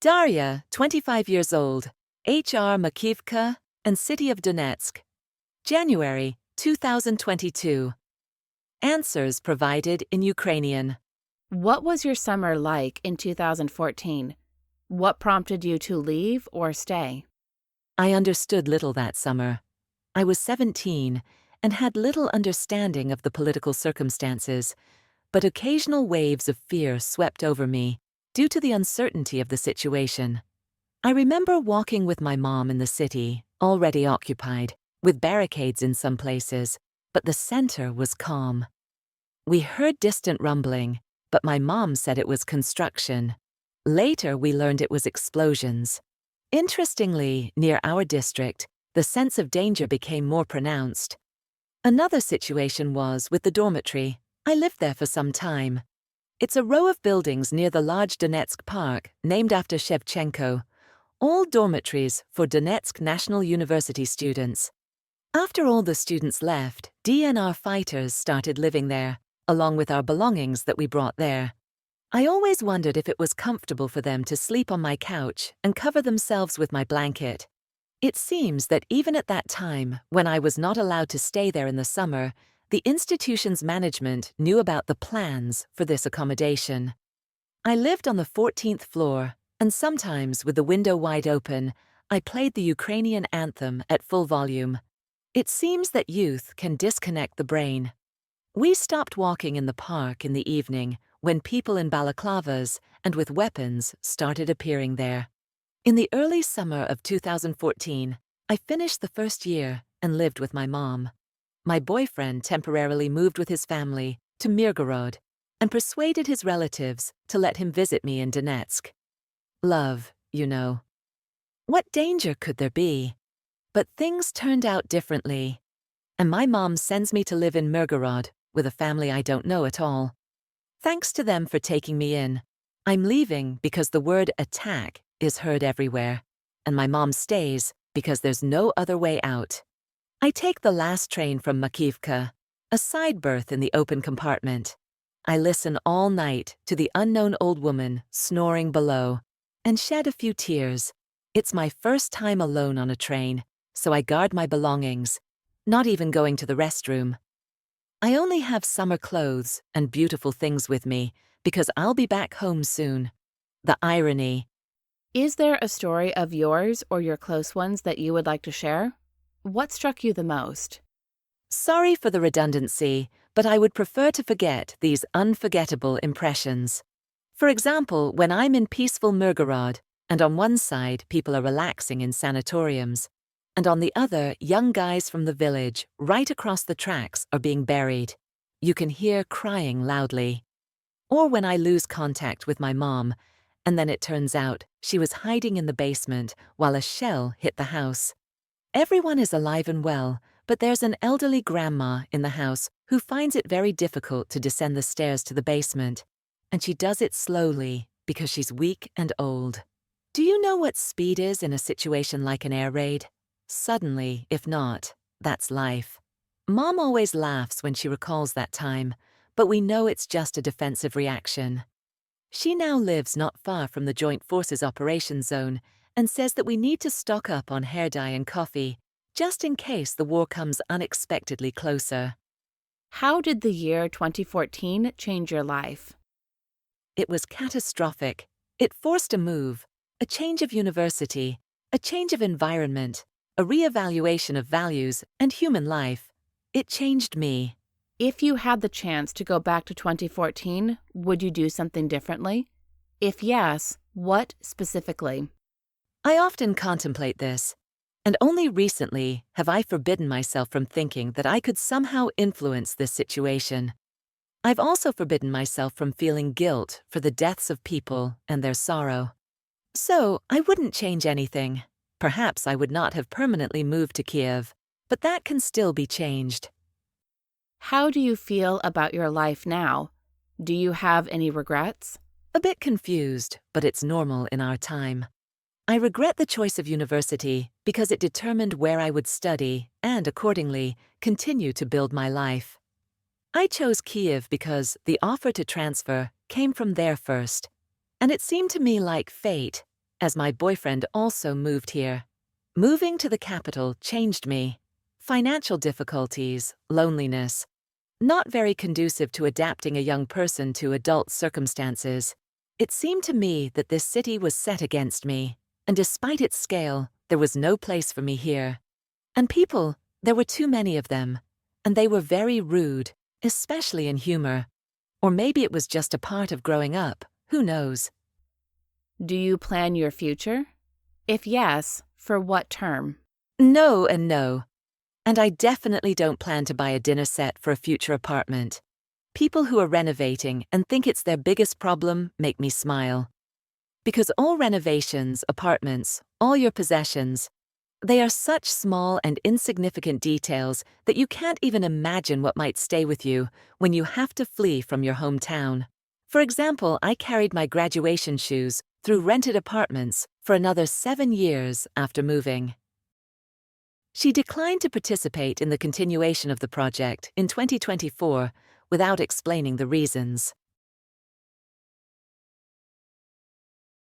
Daria, 25 years old, HR Makiivka and City of Donetsk. January 2022. Answers provided in Ukrainian. What was your summer like in 2014? What prompted you to leave or stay? I understood little that summer. I was 17 and had little understanding of the political circumstances, but occasional waves of fear swept over me due to the uncertainty of the situation. I remember walking with my mom in the city, already occupied, with barricades in some places, but the center was calm. We heard distant rumbling, but my mom said it was construction. Later, we learned it was explosions. Interestingly, near our district, the sense of danger became more pronounced. Another situation was with the dormitory. I lived there for some time. It's a row of buildings near the large Donetsk park, named after Shevchenko, all dormitories for Donetsk National University students. After all the students left, DNR fighters started living there, along with our belongings that we brought there. I always wondered if it was comfortable for them to sleep on my couch and cover themselves with my blanket. It seems that even at that time, when I was not allowed to stay there in the summer, the institution's management knew about the plans for this accommodation. I lived on the 14th floor, and sometimes with the window wide open, I played the Ukrainian anthem at full volume. It seems that youth can disconnect the brain. We stopped walking in the park in the evening when people in balaclavas and with weapons started appearing there. In the early summer of 2014, I finished the first year and lived with my mom. My boyfriend temporarily moved with his family to Mirgorod and persuaded his relatives to let him visit me in Donetsk. Love, you know. What danger could there be? But things turned out differently. And my mom sends me to live in Mirgorod with a family I don't know at all. Thanks to them for taking me in. I'm leaving because the word attack is heard everywhere, and my mom stays because there's no other way out. I take the last train from Makiivka, a side berth in the open compartment. I listen all night to the unknown old woman snoring below and shed a few tears. It's my first time alone on a train, so I guard my belongings, not even going to the restroom. I only have summer clothes and beautiful things with me because I'll be back home soon. The irony. Is there a story of yours or your close ones that you would like to share? What struck you the most? Sorry for the redundancy, but I would prefer to forget these unforgettable impressions. For example, when I'm in peaceful Mirgorod, and on one side people are relaxing in sanatoriums, and on the other, young guys from the village right across the tracks are being buried. You can hear crying loudly. Or when I lose contact with my mom, and then it turns out she was hiding in the basement while a shell hit the house. Everyone is alive and well, but there's an elderly grandma in the house who finds it very difficult to descend the stairs to the basement, and she does it slowly because she's weak and old. Do you know what speed is in a situation like an air raid? Suddenly, if not, that's life. Mom always laughs when she recalls that time, but we know it's just a defensive reaction. She now lives not far from the Joint Forces Operations Zone and says that we need to stock up on hair dye and coffee, just in case the war comes unexpectedly closer. How did the year 2014 change your life? It was catastrophic. It forced a move, a change of university, a change of environment, a reevaluation of values and human life. It changed me. If you had the chance to go back to 2014, would you do something differently? If yes, what specifically? I often contemplate this, and only recently have I forbidden myself from thinking that I could somehow influence this situation. I've also forbidden myself from feeling guilt for the deaths of people and their sorrow. So, I wouldn't change anything. Perhaps I would not have permanently moved to Kiev, but that can still be changed. How do you feel about your life now? Do you have any regrets? A bit confused, but it's normal in our time. I regret the choice of university because it determined where I would study and, accordingly, continue to build my life. I chose Kiev because the offer to transfer came from there first, and it seemed to me like fate, as my boyfriend also moved here. Moving to the capital changed me. Financial difficulties, loneliness, not very conducive to adapting a young person to adult circumstances. It seemed to me that this city was set against me, and despite its scale, there was no place for me here. And people, there were too many of them, and they were very rude, especially in humor. Or maybe it was just a part of growing up, who knows? Do you plan your future? If yes, for what term? No and no. And I definitely don't plan to buy a dinner set for a future apartment. People who are renovating and think it's their biggest problem make me smile. Because all renovations, apartments, all your possessions, they are such small and insignificant details that you can't even imagine what might stay with you when you have to flee from your hometown. For example, I carried my graduation shoes through rented apartments for another 7 years after moving. She declined to participate in the continuation of the project in 2024 without explaining the reasons.